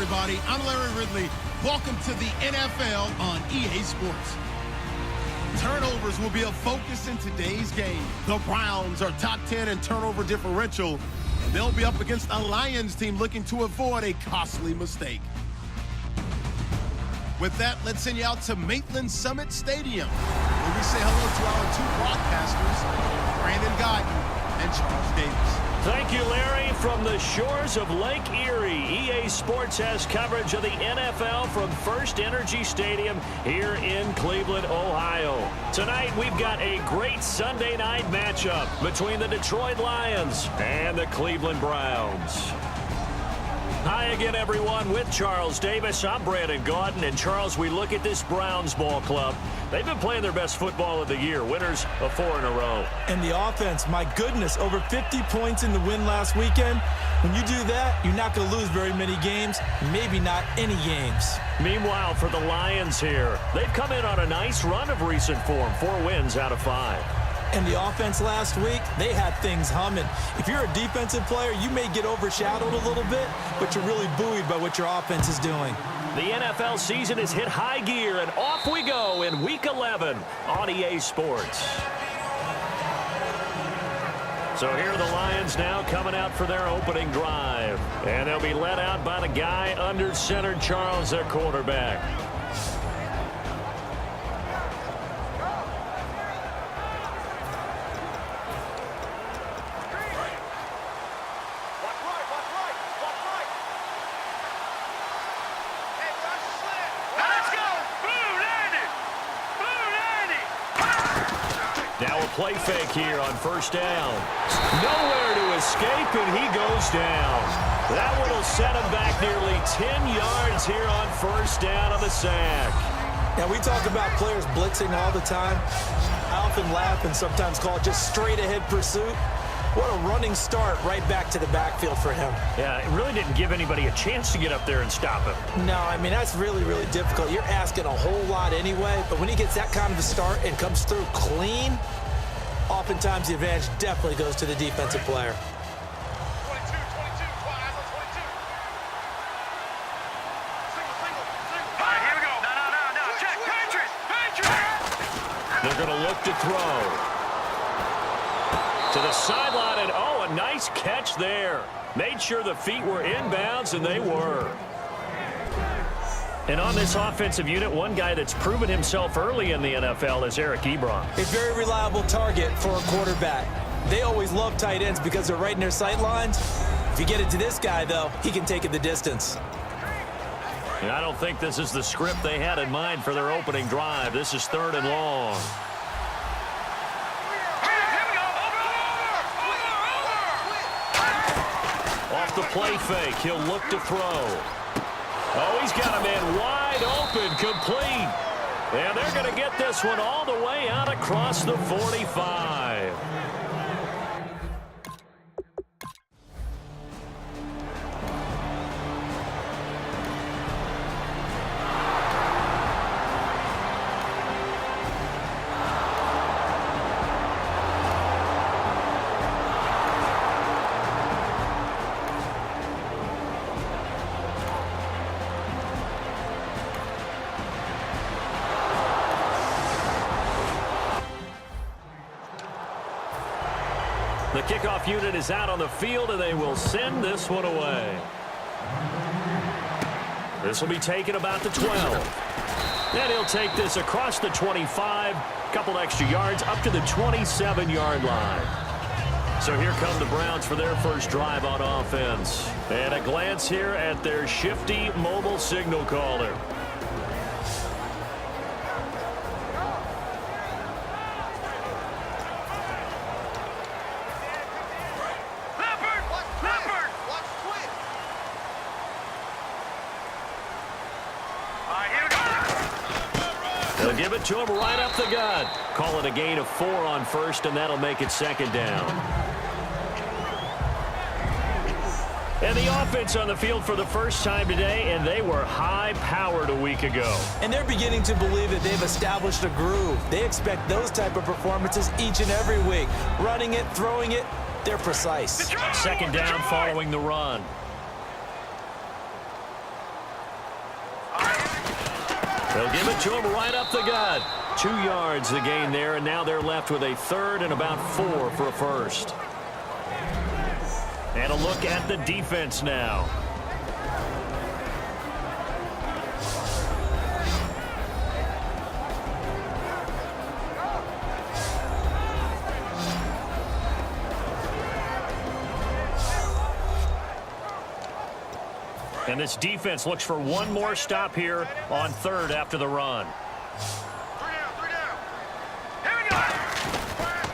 everybody. I'm Larry Ridley. Welcome to the NFL on EA Sports. Turnovers will be a focus in today's game. The Browns are top 10 in turnover differential, and they'll be up against a Lions team looking to avoid a costly mistake. With that, let's send you out to Maitland Summit Stadium, where we say hello to our two broadcasters, Brandon Guyton and Charles Davis. Thank you, Larry. From the shores of Lake Erie, EA Sports has coverage of the NFL from First Energy Stadium here in Cleveland, Ohio. Tonight, we've got a great Sunday night matchup between the Detroit Lions and the Cleveland Browns. Hi again, everyone. With Charles Davis, I'm Brandon Guyton. And Charles, we look at this Browns ball club. They've been playing their best football of the year, winners of 4 in a row. And the offense, my goodness, over 50 points in the win last weekend. When you do that, you're not going to lose very many games, maybe not any games. Meanwhile, for the Lions here, they've come in on a nice run of recent form, 4 wins out of 5. And the offense last week, they had things humming. If you're a defensive player, you may get overshadowed a little bit, but you're really buoyed by what your offense is doing. The NFL season has hit high gear, and off we go in Week 11 on EA Sports. So here are the Lions now coming out for their opening drive. And they'll be led out by the guy under center, Charles, their quarterback. Now a play fake here on first down. Nowhere to escape, and he goes down. That one will set him back nearly 10 yards here on first down on the sack. Now, we talk about players blitzing all the time. I often laugh and sometimes call it just straight-ahead pursuit. What a running start right back to the backfield for him. Yeah, it really didn't give anybody a chance to get up there and stop him. No, I mean, that's really, really difficult. You're asking a whole lot anyway, but when he gets that kind of a start and comes through clean, oftentimes the advantage definitely goes to the defensive player. 22, eyes on 22. Single. All right, here we go. No. Check. Patriots. They're going to look to throw. To the sideline, and a nice catch there. Made sure the feet were inbounds, and they were. And on this offensive unit, one guy that's proven himself early in the NFL is Eric Ebron. A very reliable target for a quarterback. They always love tight ends because they're right in their sight lines. If you get it to this guy, though, he can take it the distance. And I don't think this is the script they had in mind for their opening drive. This is 3rd and long. Off the play fake, he'll look to throw. Oh, he's got a man wide open, complete. And they're going to get this one all the way out across the 45. The kickoff unit is out on the field, and they will send this one away. This will be taken about the 12. And he'll take this across the 25, couple extra yards, up to the 27-yard line. So here come the Browns for their first drive on offense. And a glance here at their shifty mobile signal caller. They'll give it to him right up the gut. Call it a gain of 4 on first, and that'll make it 2nd down. And the offense on the field for the first time today, and they were high-powered a week ago. And they're beginning to believe that they've established a groove. They expect those type of performances each and every week. Running it, throwing it, they're precise. 2nd down following the run. They'll give it to him right up the gut. 2 yards the gain there, and now they're left with a third and about 4 for a first. And a look at the defense now. And this defense looks for one more stop here on third after the run.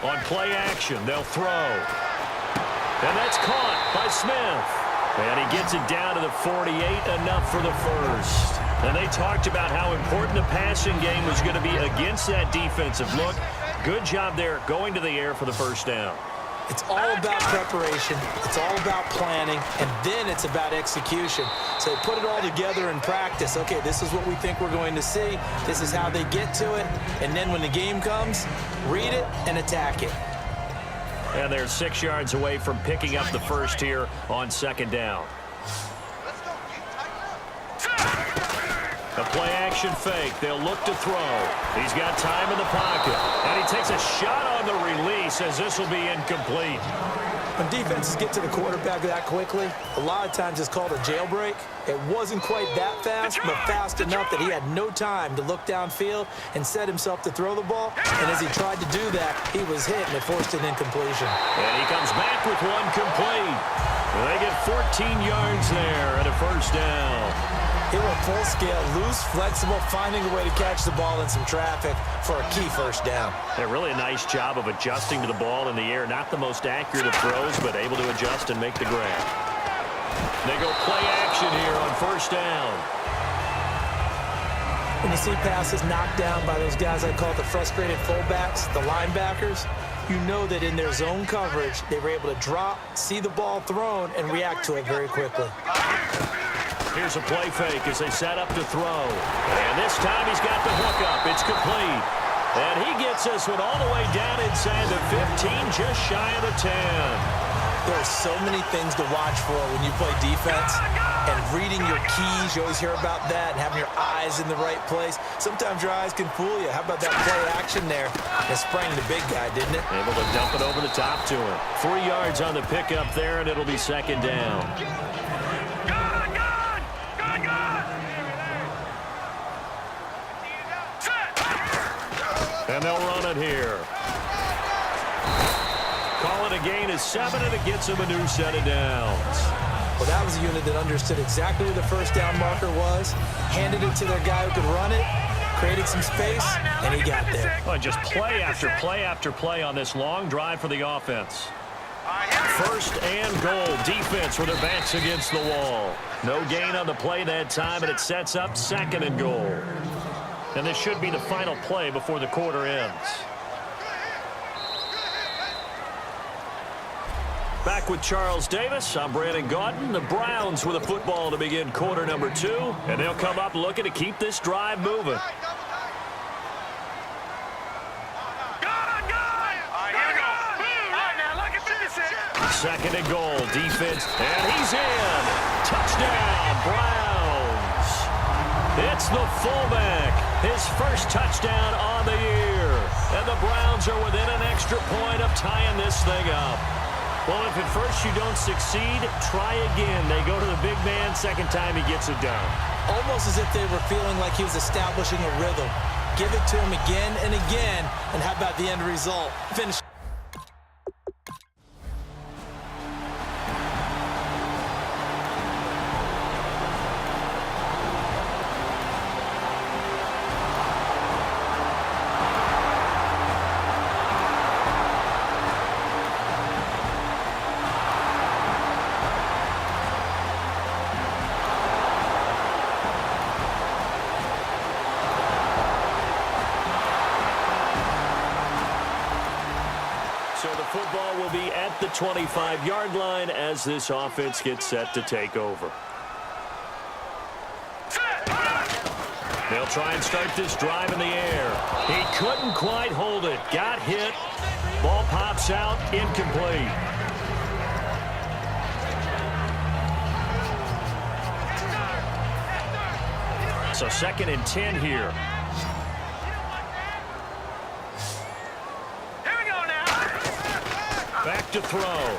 On play action, they'll throw. And that's caught by Smith. And he gets it down to the 48, enough for the first. And they talked about how important the passing game was going to be against that defensive look. Good job there going to the air for the first down. It's all about preparation. It's all about planning. And then it's about execution. So they put it all together in practice. Okay, this is what we think we're going to see. This is how they get to it. And then when the game comes, read it and attack it. And they're 6 yards away from picking up the first here on second down. A play-action fake. They'll look to throw. He's got time in the pocket. And he takes a shot on the release as this will be incomplete. When defenses get to the quarterback that quickly, a lot of times it's called a jailbreak. It wasn't quite that fast, but fast enough that he had no time to look downfield and set himself to throw the ball. And as he tried to do that, he was hit, and it forced an incompletion. And he comes back with one complete. They get 14 yards there and a first down. He went full scale, loose, flexible, finding a way to catch the ball in some traffic for a key first down. Yeah, really a nice job of adjusting to the ball in the air. Not the most accurate of throws, but able to adjust and make the grab. They go play action here on first down. When you see passes knocked down by those guys I call the frustrated fullbacks, the linebackers, you know that in their zone coverage, they were able to drop, see the ball thrown, and react to it very quickly. Here's a play fake as they set up to throw. And this time he's got the hook up. It's complete. And he gets this one all the way down inside the 15, just shy of the 10. There are so many things to watch for when you play defense. And reading your keys, you always hear about that, and having your eyes in the right place. Sometimes your eyes can fool you. How about that play action there? It sprang the big guy, didn't it? Able to dump it over the top to him. 3 yards on the pickup there, and it'll be second down. And they'll run it here. Call it a gain of 7, and it gets him a new set of downs. Well, that was a unit that understood exactly where the first down marker was, handed it to their guy who could run it, created some space, and he got there. Well, just play after play after play on this long drive for the offense. First and goal. Defense with their backs against the wall. No gain on the play that time, and it sets up second and goal. And this should be the final play before the quarter ends. Back with Charles Davis, I'm Brandon Gaudin. The Browns with a football to begin quarter number 2. And they'll come up looking to keep this drive moving. Second and goal, defense, and he's in. Touchdown, Browns. It's the fullback, his first touchdown on the year. And the Browns are within an extra point of tying this thing up. Well, if at first you don't succeed, try again. They go to the big man, second time he gets it done. Almost as if they were feeling like he was establishing a rhythm. Give it to him again and again, and how about the end result? Finish. So the football will be at the 25-yard line as this offense gets set to take over. They'll try and start this drive in the air. He couldn't quite hold it. Got hit. Ball pops out. Incomplete. So 2nd and 10 here. Here we go now. Back to throw.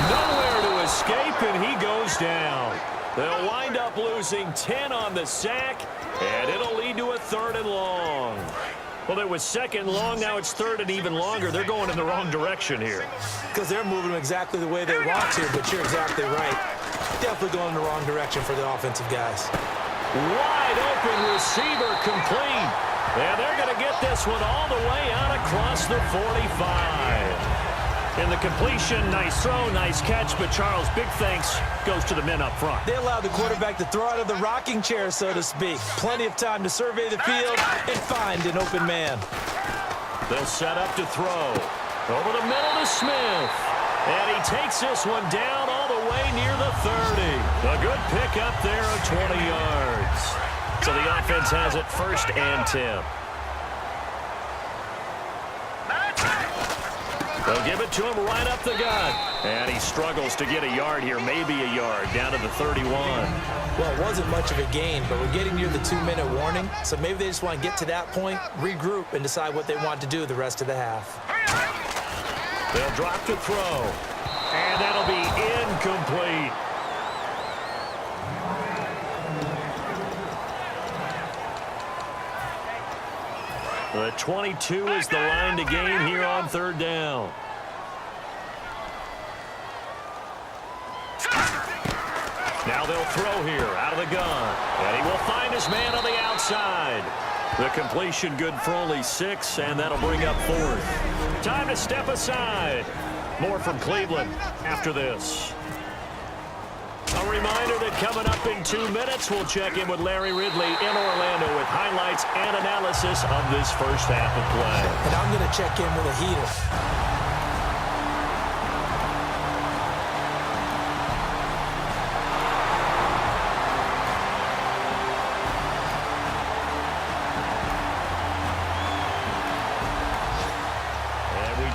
Nowhere to escape, and he goes down. They'll wind up losing 10 on the sack, and it'll lead to a 3rd and long. Well, it was 2nd long. Now it's 3rd and even longer. They're going in the wrong direction here. Because they're moving exactly the way they want to, but you're exactly right. Definitely going in the wrong direction for the offensive guys. Wide open receiver complete. And they're going to get this one all the way out across the 45. In the completion, nice throw, nice catch. But, Charles, big thanks goes to the men up front. They allowed the quarterback to throw out of the rocking chair, so to speak. Plenty of time to survey the field and find an open man. They'll set up to throw. Over the middle to Smith. And he takes this one down all the way near the 30. A good pick up there of 20 yards. So the offense has it 1st and 10. They'll give it to him right up the gut. And he struggles to get a yard here, maybe a yard, down to the 31. Well, it wasn't much of a gain, but we're getting near the 2-minute warning. So maybe they just want to get to that point, regroup, and decide what they want to do the rest of the half. They'll drop to throw. And that'll be incomplete. The 22 is the line to gain here on 3rd down. Now they'll throw here out of the gun. And he will find his man on the outside. The completion good for only 6, and that'll bring up 4th. Time to step aside. More from Cleveland after this. A reminder that coming up in 2 minutes, we'll check in with Larry Ridley in Orlando with highlights and analysis of this first half of play. And I'm going to check in with a heater.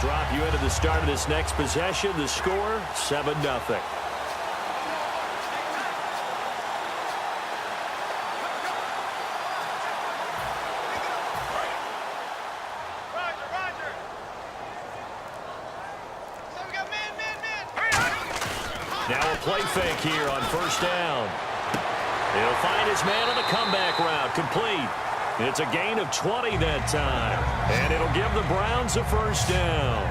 Drop you into the start of this next possession. The score, 7-0. Now a play fake here on 1st down. He'll find his man on the comeback route. Complete. It's a gain of 20 that time. And it'll give the Browns a 1st down.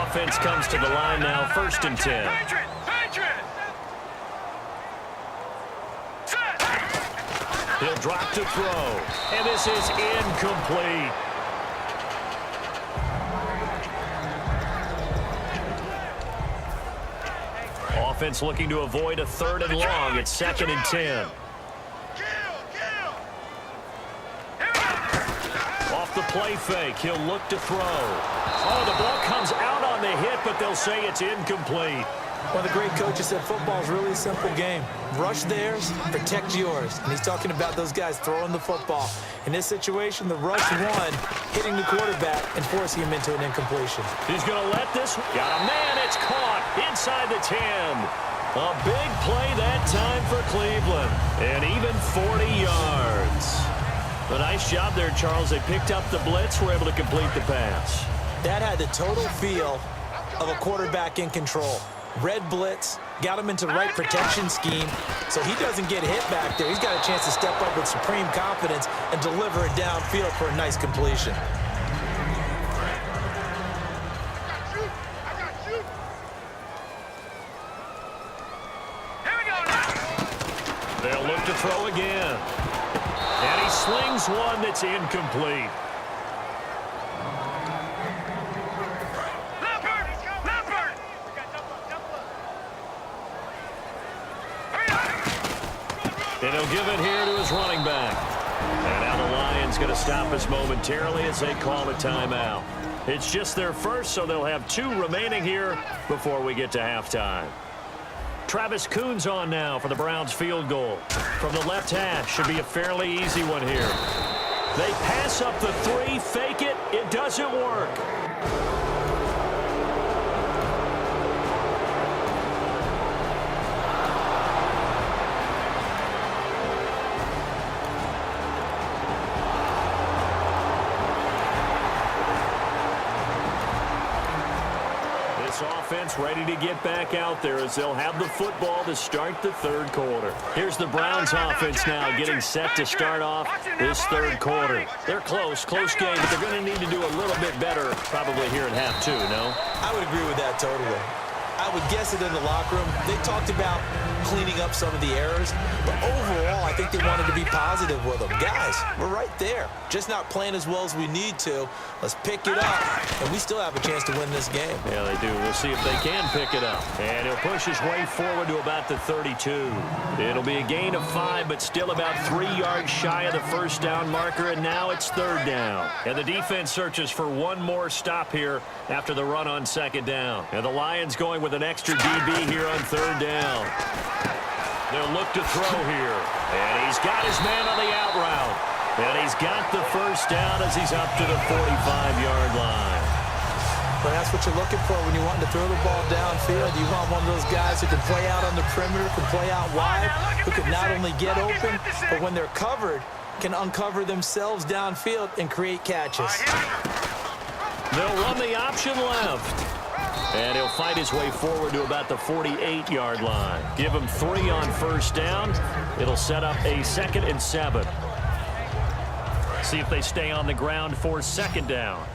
Offense comes to the line now, 1st and 10. He'll drop to throw. And this is incomplete. Offense looking to avoid a 3rd and long. It's 2nd and 10. Off the play fake, he'll look to throw. Oh, the ball comes out on the hit, but they'll say it's incomplete. One of the great coaches said football is really a simple game. Rush theirs, protect yours. And he's talking about those guys throwing the football. In this situation, the rush won, hitting the quarterback and forcing him into an incompletion. He's going to let this. Got a man. It's caught inside the 10. A big play that time for Cleveland. And even 40 yards. A nice job there, Charles. They picked up the blitz, were able to complete the pass. That had the total feel of a quarterback in control. Red blitz, got him into the right protection scheme, so he doesn't get hit back there. He's got a chance to step up with supreme confidence and deliver it downfield for a nice completion. They'll look to throw again. And he slings one that's incomplete. And he'll give it here to his running back. And now the Lions going to stop us momentarily as they call a timeout. It's just their first, so they'll have 2 remaining here before we get to halftime. Travis Coon's on now for the Browns field goal. From the left hash, should be a fairly easy one here. They pass up the 3, fake it, it doesn't work. defense ready to get back out there as they'll have the football to start the third quarter. Here's the Browns offense now getting set to start off this third quarter. They're close game, but they're going to need to do a little bit better probably here in half two, no? I would agree with that totally. I would guess it in the locker room. They talked about cleaning up some of the errors, but overall, I think they wanted to be positive with them. Guys, we're right there. Just not playing as well as we need to. Let's pick it up, and we still have a chance to win this game. Yeah, they do. We'll see if they can pick it up. And he'll push his way forward to about the 32. It'll be a gain of 5, but still about 3 yards shy of the first down marker, and now it's third down. And the defense searches for one more stop here after the run on second down. And the Lions going with an extra DB here on third down. They'll look to throw here. And he's got his man on the out route. And he's got the first down as he's up to the 45-yard line. But that's what you're looking for when you want to throw the ball downfield. You want one of those guys who can play out on the perimeter, can play out wide, who can not only get open, but when they're covered, can uncover themselves downfield and create catches. They'll run the option left. And he'll fight his way forward to about the 48-yard line. Give him 3 on first down. It'll set up a 2nd and 7. See if they stay on the ground for second down.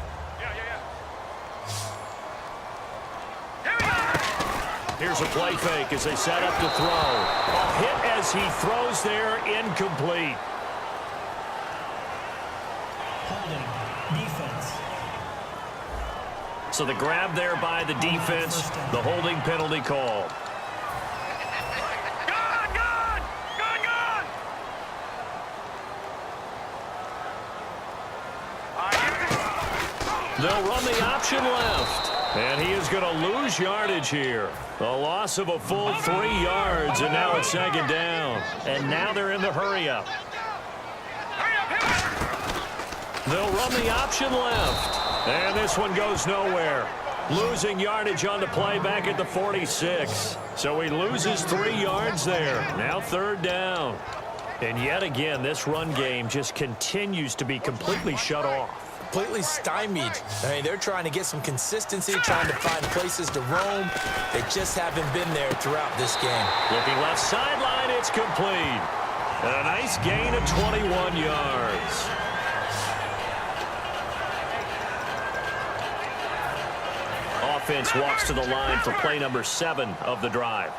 Here's a play fake as they set up to throw. A hit as he throws there, incomplete. Holding, defense. So the grab there by the defense, the holding penalty called. They'll run the option left. And he is going to lose yardage here. A loss of a full 3 yards, and now it's second down. And now they're in the hurry-up. They'll run the option left. And this one goes nowhere. Losing yardage on the play back at the 46. So he loses 3 yards there. Now third down. And yet again, this run game just continues to be completely shut off. Completely stymied. I mean, they're trying to get some consistency, trying to find places to roam. They just haven't been there throughout this game. Looking left sideline, it's complete. And a nice gain of 21 yards. Offense walks to the line for play number 7 of the drive.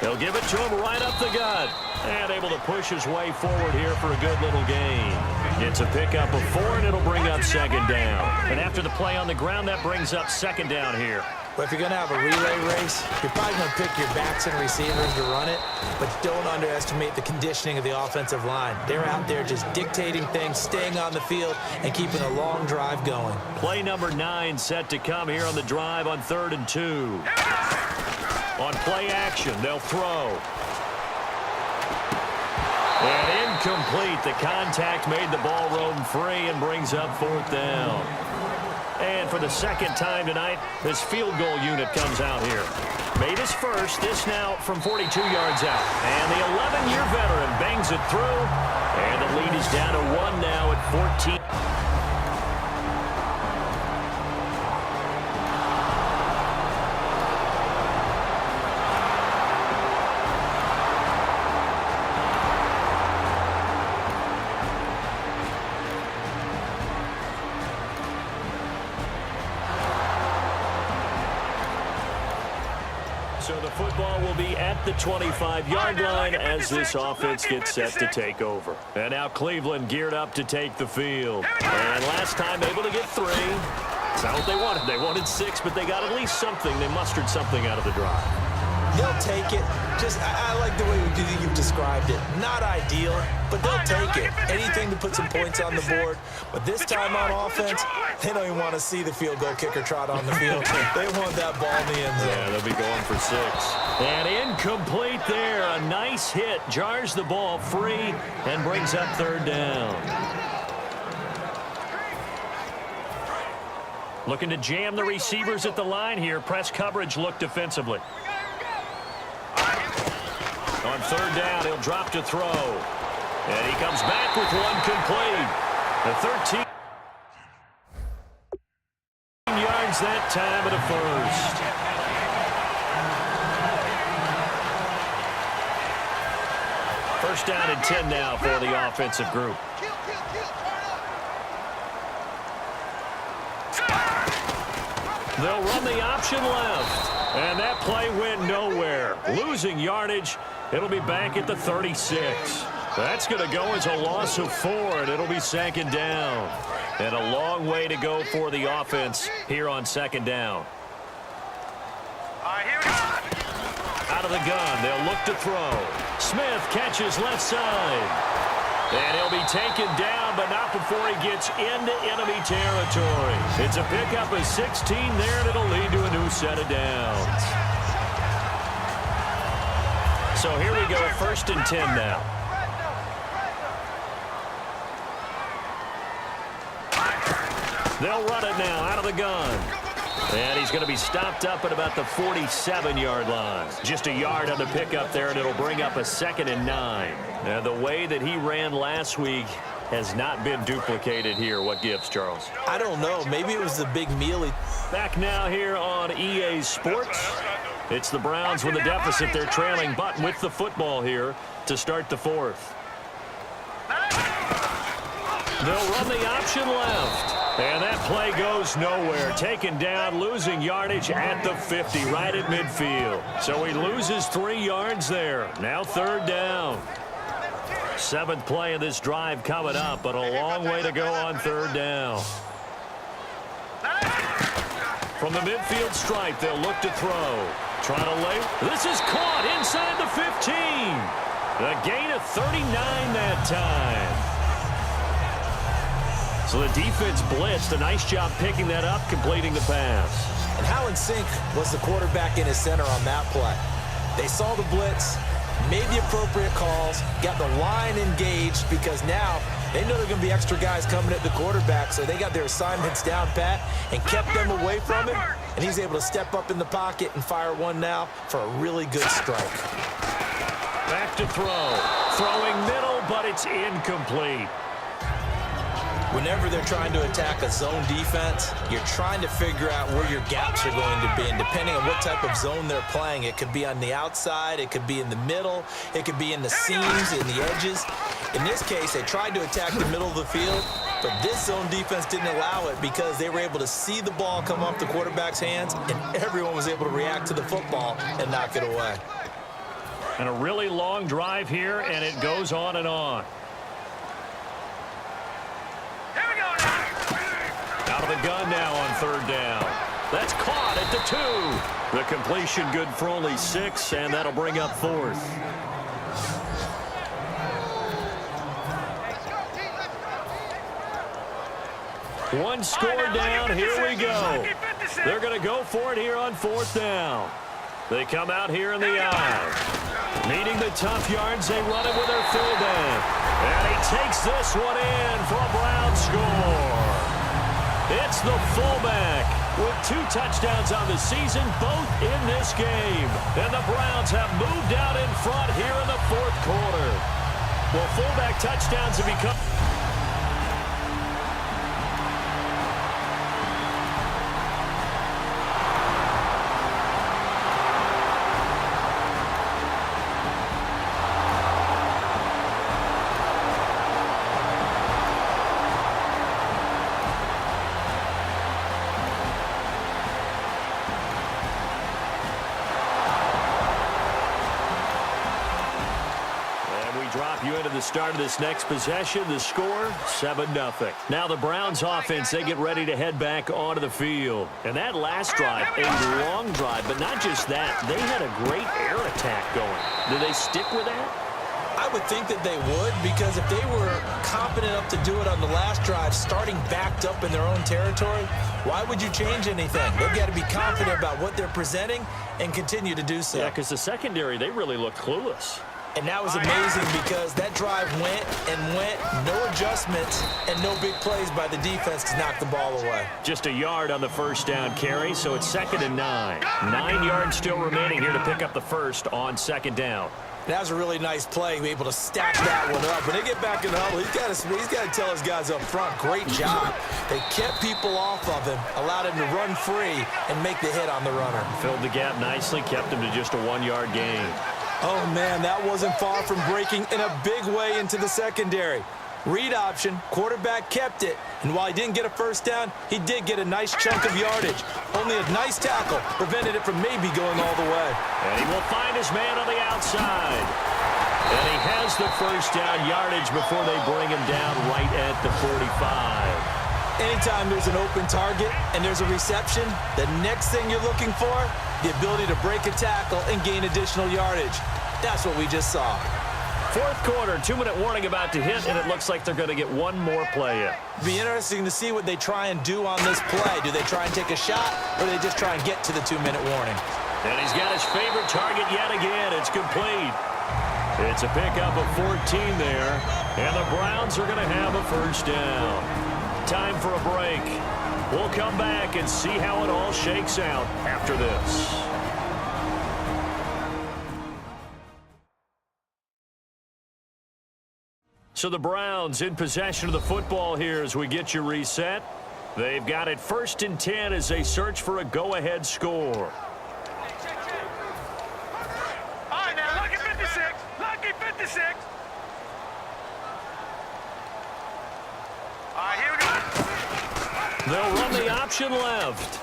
They'll give it to him right up the gut. And able to push his way forward here for a good little gain. It's a pickup of 4, and it'll bring up second down. And after the play on the ground, that brings up second down here. Well, if you're going to have a relay race, you're probably going to pick your backs and receivers to run it, but don't underestimate the conditioning of the offensive line. They're out there just dictating things, staying on the field, and keeping a long drive going. Play number 9 set to come here on the drive on 3rd and 2. On play action, they'll throw. And incomplete. The contact made the ball roam free and brings up 4th down. And for the second time tonight, this field goal unit comes out here. Made his first, this now from 42 yards out. And the 11-year veteran bangs it through. And the lead is down to 1 now at 14. So the football will be at the 25-yard line as this offense gets set to take over. And now Cleveland geared up to take the field. And last time able to get 3. It's not what they wanted. They wanted 6, but they got at least something. They mustered something out of the drive. They'll take it. I like the way you've described it. Not ideal, but they'll take it. Anything to put some points on the board. But this time on offense, they don't even want to see the field goal kicker trot on the field. They want that ball in the end zone. Yeah, they'll be going for 6. And incomplete there. A nice hit. Jars the ball free and brings up 3rd down. Looking to jam the receivers at the line here. Press coverage look defensively. On 3rd down, he'll drop to throw. And he comes back with one complete. The 13. time of the first. First down and 10 now for the offensive group. They'll run the option left. And that play went nowhere. Losing yardage. It'll be back at the 36. That's going to go as a loss of 4, and it'll be second down. And a long way to go for the offense here on second down. Here we go. Out of the gun, they'll look to throw. Smith catches left side. And he'll be taken down, but not before he gets into enemy territory. It's a pickup of 16 there, and it'll lead to a new set of downs. So here we go, first and 10 now. They'll run it now out of the gun. And he's going to be stopped up at about the 47-yard line. Just a yard on the pickup there, and it'll bring up a 2nd and 9. And the way that he ran last week has not been duplicated here. What gives, Charles? I don't know. Maybe it was the big meal. Back now here on EA Sports. It's the Browns with a deficit. They're trailing, but with the football here to start the 4th. They'll run the option left. And that play goes nowhere. Taken down, losing yardage at the 50, right at midfield. So he loses 3 yards there. Now 3rd down. 7th play of this drive coming up, but a long way to go on 3rd down. From the midfield stripe, they'll look to throw. Try to lay. This is caught inside the 15. A gain of 39 that time. So the defense blitzed. A nice job picking that up, completing the pass. And how in sync was the quarterback in his center on that play? They saw the blitz, made the appropriate calls, got the line engaged, because now they know there are going to be extra guys coming at the quarterback, so they got their assignments down pat and kept them away from him, and he's able to step up in the pocket and fire one now for a really good strike. Back to throw. Throwing middle, but it's incomplete. Whenever they're trying to attack a zone defense, you're trying to figure out where your gaps are going to be. And depending on what type of zone they're playing, it could be on the outside, it could be in the middle, it could be in the seams, in the edges. In this case, they tried to attack the middle of the field, but this zone defense didn't allow it because they were able to see the ball come off the quarterback's hands, and everyone was able to react to the football and knock it away. And a really long drive here, and it goes on and on. Out of the gun now on 3rd down. That's caught at the 2. The completion good for only 6, and that'll bring up 4th. One score down. Here we go. They're going to go for it here on 4th down. They come out here in the eye. Needing the tough yards, they run it with their fullback. And he takes this one in for a Brown score. It's the fullback with 2 touchdowns on the season, both in this game. And the Browns have moved out in front here in the 4th quarter. Well, fullback touchdowns have become... drop you into the start of this next possession. The score, 7-0. Now the Browns offense, they get ready to head back onto the field. And that last drive, a long drive, but not just that. They had a great air attack going. Do they stick with that? I would think that they would, because if they were competent enough to do it on the last drive, starting backed up in their own territory, why would you change anything? They've got to be confident about what they're presenting and continue to do so. Yeah, because the secondary, they really looked clueless. And that was amazing because that drive went and went, no adjustments, and no big plays by the defense to knock the ball away. Just a yard on the first down carry, so it's 2nd and 9. 9 yards still remaining here to pick up the first on 2nd down. That was a really nice play, be able to stack that one up. When they get back in the huddle, he's got to tell his guys up front, great job. They kept people off of him, allowed him to run free and make the hit on the runner. Filled the gap nicely, kept him to just a 1-yard gain. Oh, man, that wasn't far from breaking in a big way into the secondary. Read option, quarterback kept it, and while he didn't get a first down, he did get a nice chunk of yardage. Only a nice tackle prevented it from maybe going all the way. And he will find his man on the outside. And he has the first down yardage before they bring him down right at the 45. Anytime there's an open target and there's a reception, the next thing you're looking for, the ability to break a tackle and gain additional yardage. That's what we just saw. 4th quarter, 2-minute warning about to hit, and it looks like they're going to get one more play in. Be interesting to see what they try and do on this play. Do they try and take a shot, or do they just try and get to the 2-minute warning? And he's got his favorite target yet again. It's complete. It's a pickup of 14 there, and the Browns are going to have a first down. Time for a break. We'll come back and see how it all shakes out after this. So the Browns in possession of the football here as we get you reset. They've got it 1st and 10 as they search for a go-ahead score. All right, now, lucky 56. Lucky 56. All right, here we go. They'll run the option left.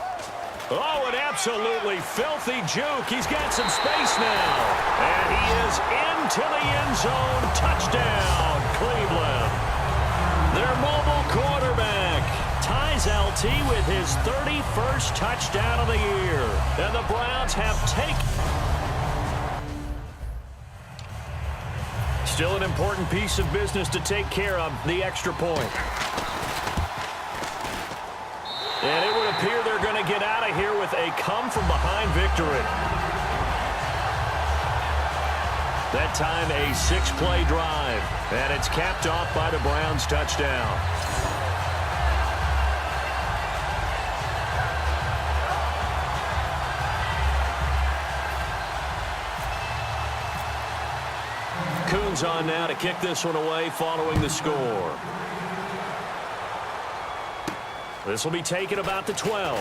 Oh, an absolutely filthy juke. He's got some space now. And he is into the end zone. Touchdown, Cleveland. Their mobile quarterback ties LT with his 31st touchdown of the year. And the Browns have taken. Still an important piece of business to take care of, the extra point. And it would appear they're going to get out of here with a come-from-behind victory. That time, a 6-play drive. And it's capped off by the Browns' touchdown. Coons on now to kick this one away following the score. This will be taken about the 12.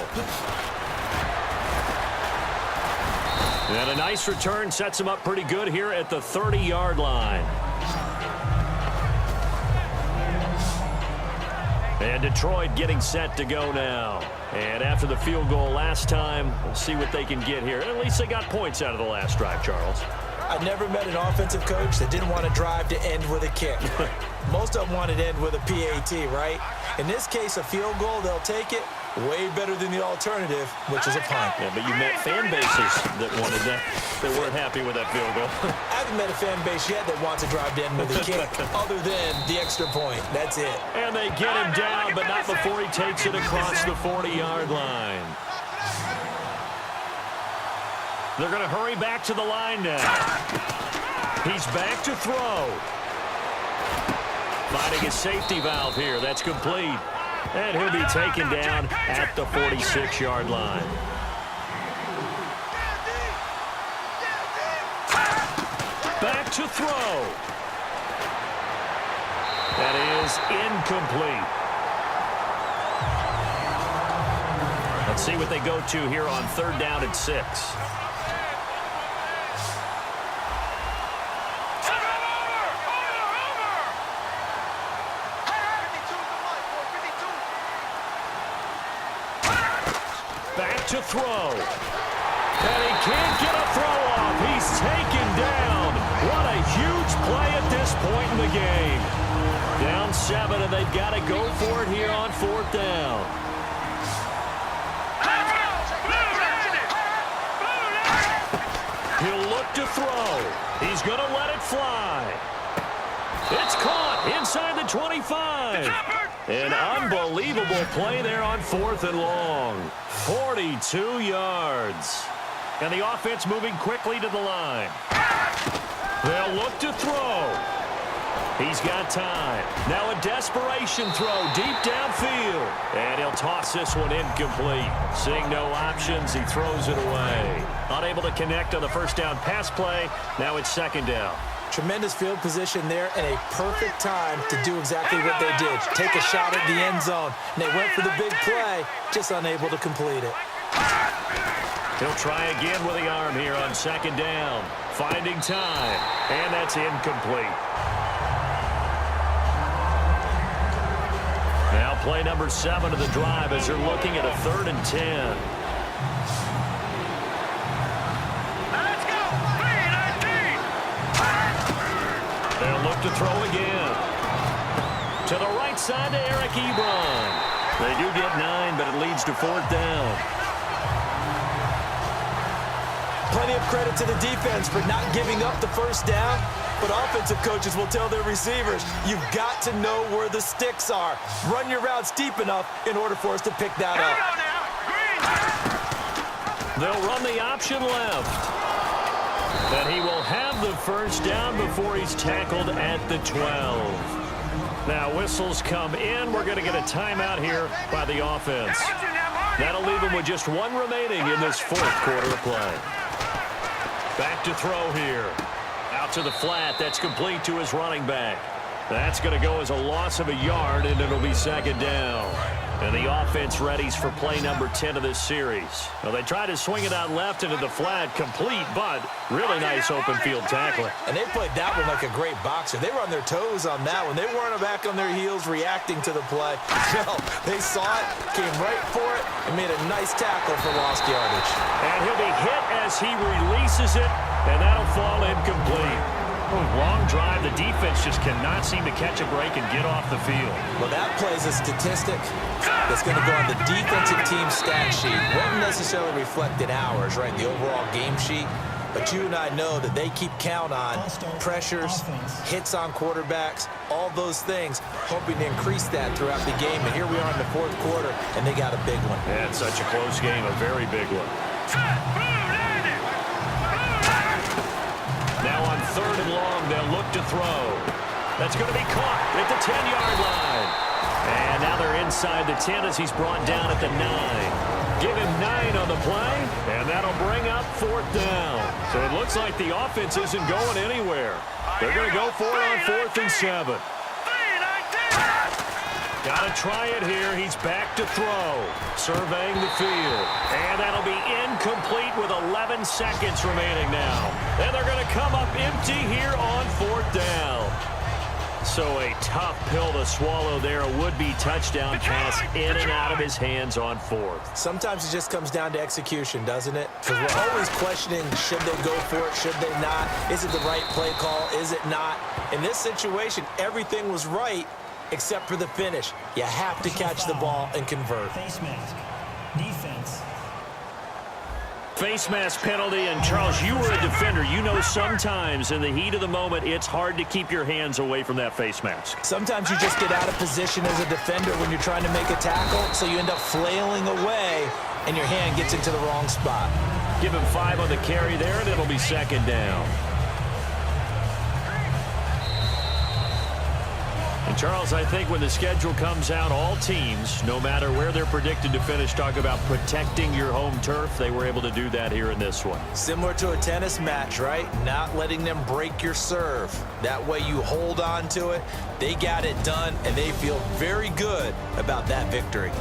And a nice return sets him up pretty good here at the 30-yard line. And Detroit getting set to go now. And after the field goal last time, we'll see what they can get here. At least they got points out of the last drive, Charles. I never met an offensive coach that didn't want to drive to end with a kick. Most of them wanted to end with a PAT, right? In this case, a field goal, they'll take it. Way better than the alternative, which is a punt. Yeah, but you met fan bases that wanted that, that weren't happy with that field goal. I haven't met a fan base yet that wants to drive to end with a kick, other than the extra point. That's it. And they get him down, but not before he takes it across the 40-yard line. They're going to hurry back to the line now. He's back to throw. Finding a safety valve here. That's complete. And he'll be taken down at the 46-yard line. Back to throw. That is incomplete. Let's see what they go to here on 3rd down and 6. To throw. And he can't get a throw off. He's taken down. What a huge play at this point in the game. Down 7, and they've got to go for it here on 4th down. He'll look to throw. He's going to let it fly. It's caught inside the 25. An unbelievable play there on 4th and long. 42 yards. And the offense moving quickly to the line. They'll look to throw. He's got time. Now a desperation throw deep downfield. And he'll toss this one incomplete. Seeing no options, he throws it away. Unable to connect on the first down pass play. Now it's second down. Tremendous field position there and a perfect time to do exactly what they did. Take a shot at the end zone. And they went for the big play, just unable to complete it. He'll try again with the arm here on second down. Finding time. And that's incomplete. Now play number 7 of the drive as they're looking at a 3rd and 10. Let's go! 3-19! They'll look to throw again. To the right side to Eric Ebron. They do get 9, but it leads to 4th down. Plenty of credit to the defense for not giving up the first down, but offensive coaches will tell their receivers, you've got to know where the sticks are. Run your routes deep enough in order for us to pick that up. They'll run the option left. And he will have the first down before he's tackled at the 12. Now whistles come in. We're going to get a timeout here by the offense. That'll leave him with just 1 remaining in this 4th quarter of play. Back to throw here. Out to the flat. That's complete to his running back. That's going to go as a loss of a yard, and it'll be second down. And the offense readies for play number 10 of this series. Well, they try to swing it out left into the flat, complete, but really nice open field tackling. And they played that one like a great boxer. They were on their toes on that one. They weren't back on their heels reacting to the play. No, they saw it, came right for it, and made a nice tackle for lost yardage. And he'll be hit as he releases it, and that'll fall incomplete. Long drive. The defense just cannot seem to catch a break and get off the field. Well, that plays a statistic that's going to go on the defensive team stat sheet. Won't necessarily reflect in ours, right, the overall game sheet. But you and I know that they keep count on pressures, hits on quarterbacks, all those things, hoping to increase that throughout the game. And here we are in the 4th quarter, and they got a big one. Yeah, it's such a close game, a very big one. Now on 3rd and long, they'll look to throw. That's going to be caught at the 10-yard line. And now they're inside the 10 as he's brought down at the 9. Give him 9 on the play, and that'll bring up 4th down. So it looks like the offense isn't going anywhere. They're going to go for it on 4th and 7. Got to try it here. He's back to throw. Surveying the field. And that'll be incomplete with 11 seconds remaining now. And they're going to come up empty here on 4th down. So a tough pill to swallow there. A would-be touchdown pass in and out of his hands on 4th. Sometimes it just comes down to execution, doesn't it? Because we're always questioning, should they go for it, should they not? Is it the right play call, is it not? In this situation, everything was right except for the finish. You have to catch the ball and convert. Face mask. Defense. Face mask penalty, and Charles, you were a defender. You know sometimes in the heat of the moment, it's hard to keep your hands away from that face mask. Sometimes you just get out of position as a defender when you're trying to make a tackle, so you end up flailing away, and your hand gets into the wrong spot. Give him 5 on the carry there, and it'll be second down. And Charles, I think when the schedule comes out, all teams, no matter where they're predicted to finish, talk about protecting your home turf. They were able to do that here in this one. Similar to a tennis match, right? Not letting them break your serve. That way you hold on to it. They got it done, and they feel very good about that victory.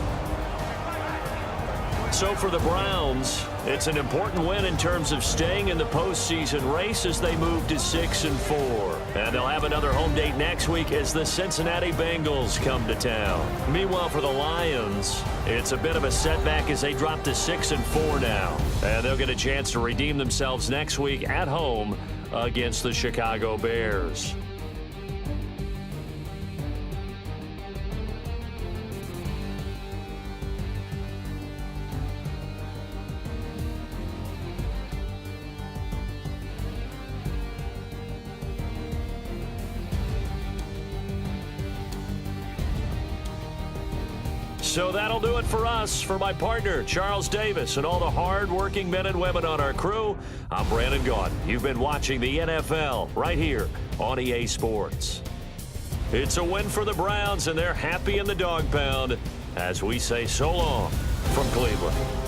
So for the Browns, it's an important win in terms of staying in the postseason race as they move to 6-4. And they'll have another home date next week as the Cincinnati Bengals come to town. Meanwhile, for the Lions, it's a bit of a setback as they drop to 6-4 now. And they'll get a chance to redeem themselves next week at home against the Chicago Bears. So that'll do it for us. For my partner, Charles Davis, and all the hard-working men and women on our crew, I'm Brandon Gaudin. You've been watching the NFL right here on EA Sports. It's a win for the Browns, and they're happy in the dog pound as we say so long from Cleveland.